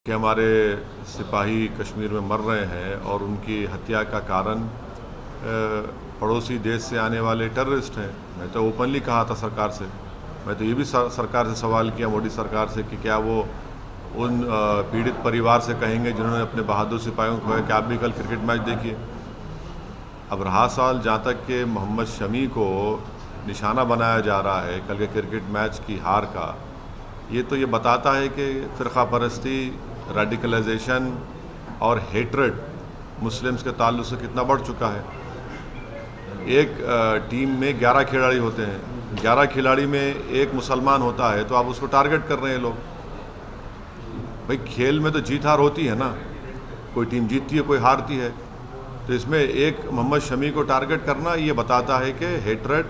कि हमारे सिपाही कश्मीर में मर रहे हैं और उनकी हत्या का कारण पड़ोसी देश से आने वाले टेररिस्ट हैं। मैं तो ओपनली कहा था सरकार से, मैं तो ये भी सरकार से सवाल किया, मोदी सरकार से, कि क्या वो उन पीड़ित परिवार से कहेंगे जिन्होंने अपने बहादुर सिपाहियों को कहा कि आप भी कल क्रिकेट मैच देखिए। अब रहा सवाल जहाँ तक कि मोहम्मद शमी को निशाना बनाया जा रहा है कल के क्रिकेट मैच की हार का, ये तो ये बताता है कि फ़िरक़ा परस्ती, रेडिकलाइजेशन और हेट्रेड मुस्लिम्स के ताल्लुक़ से कितना बढ़ चुका है। एक टीम में 11 खिलाड़ी होते हैं, 11 खिलाड़ी में एक मुसलमान होता है, तो आप उसको टारगेट कर रहे हैं लोग। भाई खेल में तो जीत हार होती है ना, कोई टीम जीतती है कोई हारती है, तो इसमें एक मोहम्मद शमी को टारगेट करना ये बताता है कि हेट्रेड,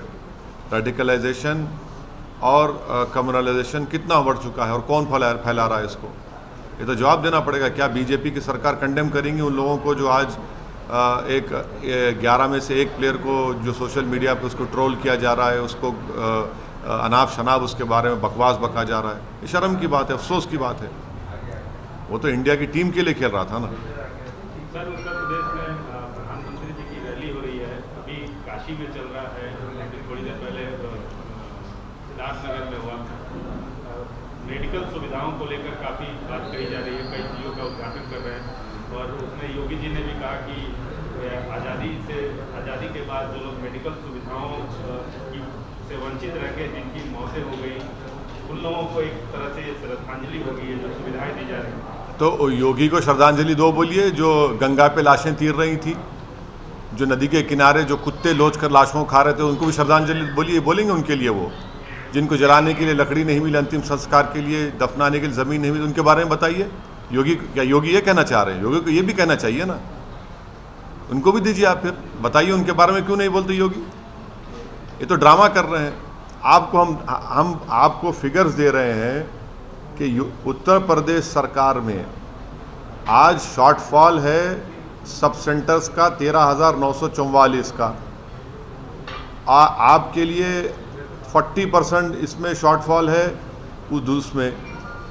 रेडिकलाइजेशन और कम्युनलाइजेशन कितना बढ़ चुका है और कौन फैला रहा है इसको। ये तो जवाब देना पड़ेगा। क्या बीजेपी की सरकार कंडेम करेंगी उन लोगों को जो आज 11 में से एक प्लेयर को जो सोशल मीडिया पे उसको ट्रोल किया जा रहा है, उसको अनाप शनाप उसके बारे में बकवास बका जा रहा है? ये शर्म की बात है, अफसोस की बात है। वो तो इंडिया की टीम के लिए खेल रहा था ना। सर, उत्तर प्रदेश में प्रधानमंत्री जी की रैली हो रही है, अभी काशी में चल रहा है, थोड़ी देर पहले सिद्धार्थनगर में हुआ। मेडिकल सुविधाओं को लेकर काफ़ी बात कही जा रही है, कई चीज़ों का उद्घाटन कर रहे हैं, और उसमें योगी जी ने भी कहा कि आज़ादी के बाद जो लोग मेडिकल सुविधाओं से वंचित रह गए, जिनकी मौतें हो गई, उन लोगों को एक तरह से श्रद्धांजलि होगी है जो सुविधाएं दी जा रही हैं। तो योगी को श्रद्धांजलि दो बोलिए, जो गंगा पे लाशें तीर रही थी, जो नदी के किनारे जो कुत्ते लोच कर लाशों को खा रहे थे, उनको भी श्रद्धांजलि बोलिए, बोलेंगे उनके लिए? वो जिनको जलाने के लिए लकड़ी नहीं मिली, अंतिम संस्कार के लिए दफनाने के लिए ज़मीन नहीं मिली, उनके बारे में बताइए। योगी क्या योगी ये कहना चाह रहे हैं? योगी को ये भी कहना चाहिए ना, उनको भी दीजिए आप, फिर बताइए उनके बारे में क्यों नहीं बोलते योगी? ये तो ड्रामा कर रहे हैं। आपको हम आपको फिगर्स दे रहे हैं कि उत्तर प्रदेश सरकार में आज शॉर्टफॉल है सब सेंटर्स का 13,944 का। आपके लिए 40% इसमें शॉर्टफॉल है। उसमें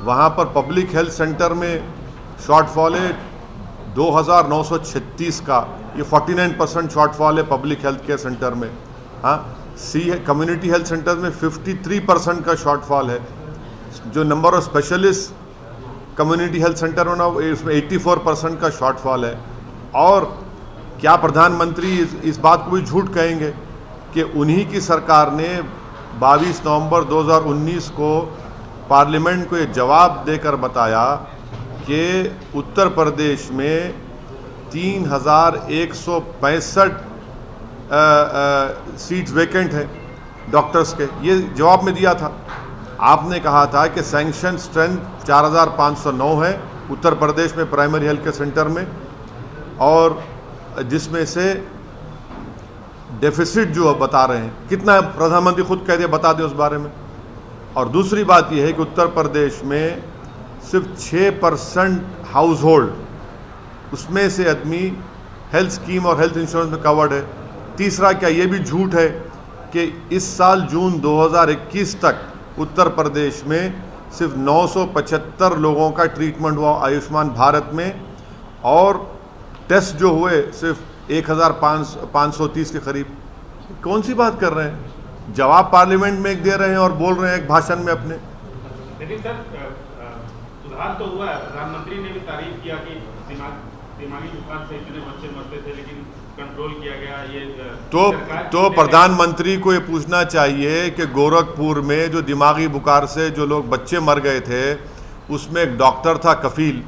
वहाँ पर पब्लिक हेल्थ सेंटर में शॉर्टफॉल है 2,936 का, ये 49% शॉर्टफॉल है पब्लिक हेल्थ केयर सेंटर में। हाँ, कम्युनिटी हेल्थ सेंटर में 53% का शॉर्टफॉल है। जो number of specialist community health centre में ना, उसमें 84% का शॉर्टफॉल है। और क्या प्रधानमंत्री इस बात को भी झूठ कहेंगे कि उन्हीं की सरकार ने 22 नवंबर 2019 को पार्लियामेंट को ये जवाब देकर बताया कि उत्तर प्रदेश में 3,165 सीट्स वैकेंट हैं डॉक्टर्स के। ये जवाब में दिया था। आपने कहा था कि सैंक्शन स्ट्रेंथ 4,509 है उत्तर प्रदेश में प्राइमरी हेल्थ केयर सेंटर में, और जिसमें से डेफिसिट जो बता रहे हैं कितना है, प्रधानमंत्री खुद कह दे, बता दें उस बारे में। और दूसरी बात यह है कि उत्तर प्रदेश में सिर्फ 6% हाउस होल्ड, उसमें से आदमी हेल्थ स्कीम और हेल्थ इंश्योरेंस में कवर्ड है। तीसरा, क्या ये भी झूठ है कि इस साल जून 2021 तक उत्तर प्रदेश में सिर्फ 975 लोगों का ट्रीटमेंट हुआ आयुष्मान भारत में, और टेस्ट जो हुए सिर्फ 1,530 के करीब। कौन सी बात कर रहे हैं? जवाब पार्लियामेंट में एक दे रहे हैं और बोल रहे हैं एक भाषण में अपने। लेकिन सर, सुधार तो हुआ है। प्रधानमंत्री ने भी तारीफ किया कि दिमागी बुखार से इतने बच्चे मरते थे, लेकिन कंट्रोल किया गया। ये तो प्रधानमंत्री को ये पूछना चाहिए कि गोरखपुर में जो दिमागी बुखार से जो लोग बच्चे मर गए थे, उसमें एक डॉक्टर था कफील,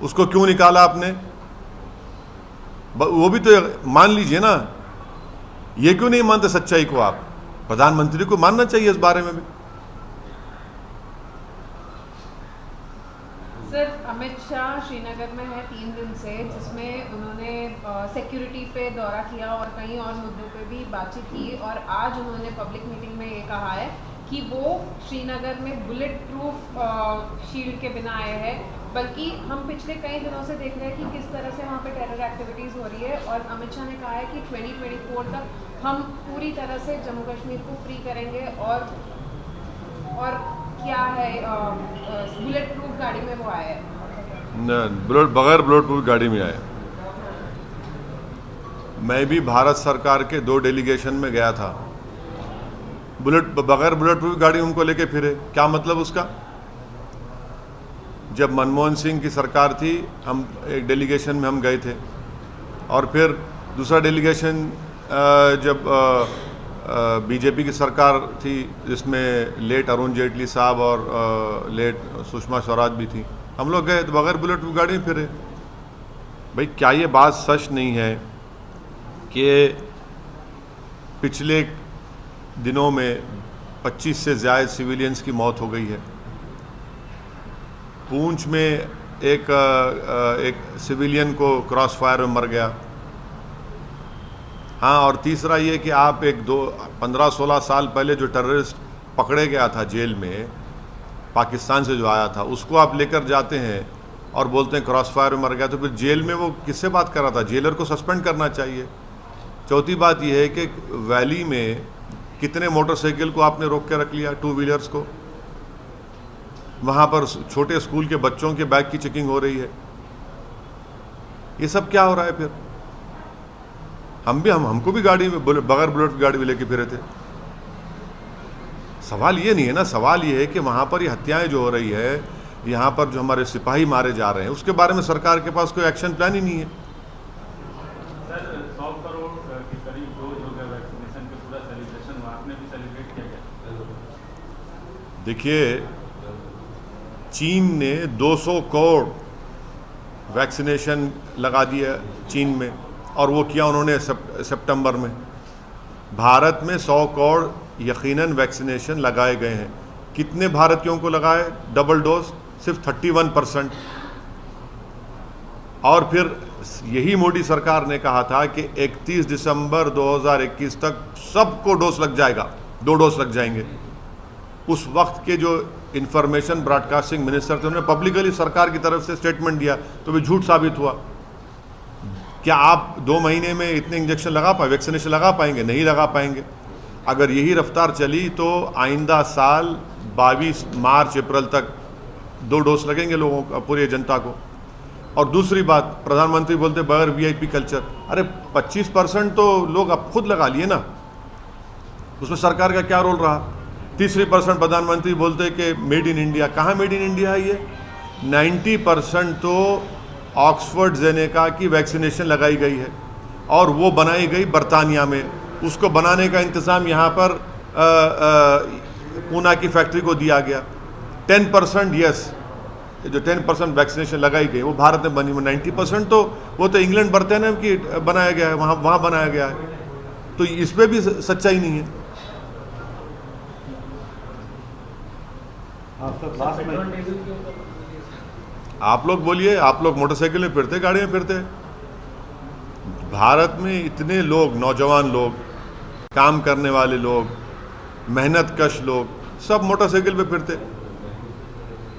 उसको क्यों निकाला आपने? वो भी तो मान लीजिए ना। ये क्यों नहीं मानते सच्चाई को? आप प्रधानमंत्री को मानना चाहिए इस बारे में भी। सर, अमित शाह श्रीनगर में है 3 दिन से, जिसमें उन्होंने सिक्योरिटी पे दौरा किया और कई और मुद्दों पे भी बातचीत की, और आज उन्होंने पब्लिक मीटिंग में ये कहा है कि वो श्रीनगर में बुलेट प्रूफ शील्ड के बिना आए हैं, बल्कि हम पिछले कई दिनों से देख रहे हैं कि किस तरह से वहाँ पे टेरर एक्टिविटीज़ हो रही है। और अमित शाह ने कहा है कि 2024 तक हम पूरी तरह से जम्मू कश्मीर को फ्री करेंगे, और क्या है बुलेट प्रूफ गाड़ी में वो आया है। बगैर बुलेट प्रूफ गाड़ी में आए। मैं भी भारत सरकार के 2 डेलीगेशन में गया था, बगैर बुलेट प्रूफ गाड़ी उनको लेके फिरे। क्या मतलब उसका? जब मनमोहन सिंह की सरकार थी, हम एक डेलीगेशन में हम गए थे, और फिर दूसरा डेलीगेशन जब बीजेपी की सरकार थी, जिसमें लेट अरुण जेटली साहब और लेट सुषमा स्वराज भी थी, हम लोग गए तो बगैर बुलेट प्रूफ गाड़ी में फिरे। भाई क्या ये बात सच नहीं है कि पिछले दिनों में 25 से ज़्यादा सिविलियंस की मौत हो गई है? पूंछ में एक सिविलियन को क्रॉस फायर में मर गया। हाँ, और तीसरा ये कि आप 15-16 साल पहले जो टेररिस्ट पकड़े गया था जेल में, पाकिस्तान से जो आया था, उसको आप लेकर जाते हैं और बोलते हैं क्रॉस फायर में मर गया, तो फिर जेल में वो किससे बात कर रहा था? जेलर को सस्पेंड करना चाहिए। चौथी बात यह है कि वैली में कितने मोटरसाइकिल को आपने रोक के रख लिया, 2 व्हीलर्स को। वहाँ पर छोटे स्कूल के बच्चों के बैग की चेकिंग हो रही है। ये सब क्या हो रहा है? फिर हमको भी गाड़ी में बगैर बुलेट गाड़ी में लेके फिरे थे। सवाल ये नहीं है ना, सवाल ये है कि वहाँ पर ये हत्याएं जो हो रही है, यहाँ पर जो हमारे सिपाही मारे जा रहे हैं, उसके बारे में सरकार के पास कोई एक्शन प्लान ही नहीं है। सर 100 करोड़ के करीब डोज हो गया वैक्सीनेशन का, पूरा सेलिब्रेशन हुआ, आपने भी सेलिब्रेट किया क्या? देखिए, चीन ने 200 करोड़ वैक्सीनेशन लगा दिया चीन में, और वो किया उन्होंने सितंबर में। भारत में 100 करोड़ यकीनन वैक्सीनेशन लगाए गए हैं। कितने भारतीयों को लगाए डबल डोज? सिर्फ 31%। और फिर यही मोदी सरकार ने कहा था कि 31 दिसंबर 2021 तक सबको डोज लग जाएगा, 2 डोज लग जाएंगे। उस वक्त के जो इंफॉर्मेशन ब्रॉडकास्टिंग मिनिस्टर थे, उन्होंने पब्लिकली सरकार की तरफ से स्टेटमेंट दिया, तो भी झूठ साबित हुआ। क्या आप 2 महीने में इतने इंजेक्शन लगा पाए, वैक्सीनेशन लगा पाएंगे? नहीं लगा पाएंगे। अगर यही रफ्तार चली तो आइंदा साल 22 मार्च अप्रैल तक 2 डोज लगेंगे लोगों को, पूरी जनता को। और दूसरी बात, प्रधानमंत्री बोलते बगैर वीआईपी कल्चर। अरे 25% तो लोग अब खुद लगा लिए ना, उसमें सरकार का क्या रोल रहा? 30% प्रधानमंत्री बोलते कि मेड इन इंडिया। कहाँ मेड इन इंडिया है ये? 90% तो ऑक्सफोर्ड जेनेका की वैक्सीनेशन लगाई गई है, और वो बनाई गई बरतानिया में। उसको बनाने का इंतज़ाम यहाँ पर पूना की फैक्ट्री को दिया गया। 10% यस, जो 10% वैक्सीनेशन लगाई गई वो भारत में बनी। 90% तो वो तो इंग्लैंड बरतानिया की बनाया गया है, वहाँ बनाया गया है। तो इसमें भी सच्चाई नहीं है। आप लोग बोलिए, आप लोग मोटरसाइकिल में फिरते, गाड़ी में फिरते? भारत में इतने लोग, नौजवान लोग, काम करने वाले लोग, मेहनत कश लोग, सब मोटरसाइकिल पे फिरते,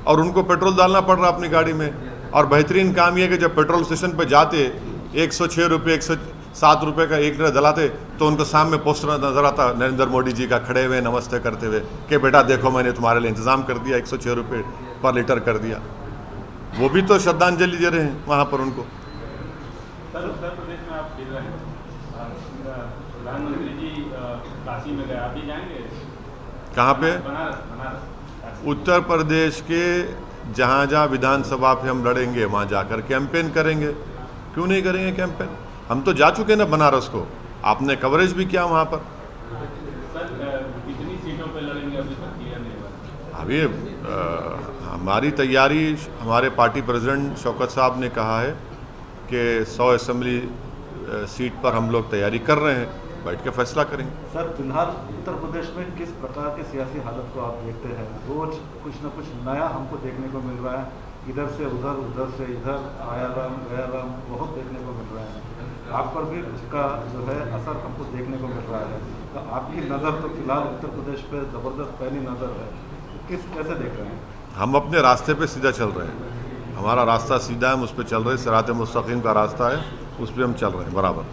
और उनको पेट्रोल डालना पड़ रहा अपनी गाड़ी में। और बेहतरीन काम यह कि जब पेट्रोल स्टेशन पे जाते 106 रुपये 107 रुपये का 1 लीटर डलाते, तो उनको सामने पोस्टर नजर आता नरेंद्र मोदी जी का, खड़े हुए नमस्ते करते हुए कि बेटा देखो मैंने तुम्हारे लिए इंतज़ाम कर दिया, 106 रुपये पर लीटर कर दिया। वो भी तो श्रद्धांजलि दे रहे हैं वहाँ पर उनको। सर उत्तर प्रदेश में आप फिर रहे हैं, प्रधानमंत्री जी काशी में गए, आप भी जाएंगे? कहाँ पे? बनारस। उत्तर प्रदेश के जहाँ जहाँ विधानसभा पे हम लड़ेंगे वहाँ जाकर कैंपेन करेंगे। क्यों नहीं करेंगे कैंपेन? हम तो जा चुके ना बनारस को, आपने कवरेज भी किया वहाँ पर। सर कितनी सीटों पे लड़ेंगे अभी तक क्लियर नहीं हुआ? अभी हमारी तैयारी, हमारे पार्टी प्रेसिडेंट शौकत साहब ने कहा है कि 100 असेंबली सीट पर हम लोग तैयारी कर रहे हैं, बैठ के फैसला करेंगे। सर फिलहाल उत्तर प्रदेश में किस प्रकार की सियासी हालत को आप देखते हैं? रोज कुछ न कुछ नया हमको देखने को मिल रहा है, इधर से उधर, उधर से इधर, आया राम गया राम, बहुत देखने को मिल रहा है। आप पर भी उसका जो है असर हमको देखने को मिल रहा है। तो आपकी नज़र तो फिलहाल उत्तर प्रदेश पे ज़बरदस्त पहली नज़र है, कैसे देख रहे हैं? हम अपने रास्ते पे सीधा चल रहे हैं, हमारा रास्ता सीधा है, हम उस पर चल रहे हैं। सिरात मुस्तकीम का रास्ता है, उस पर हम चल रहे हैं बराबर।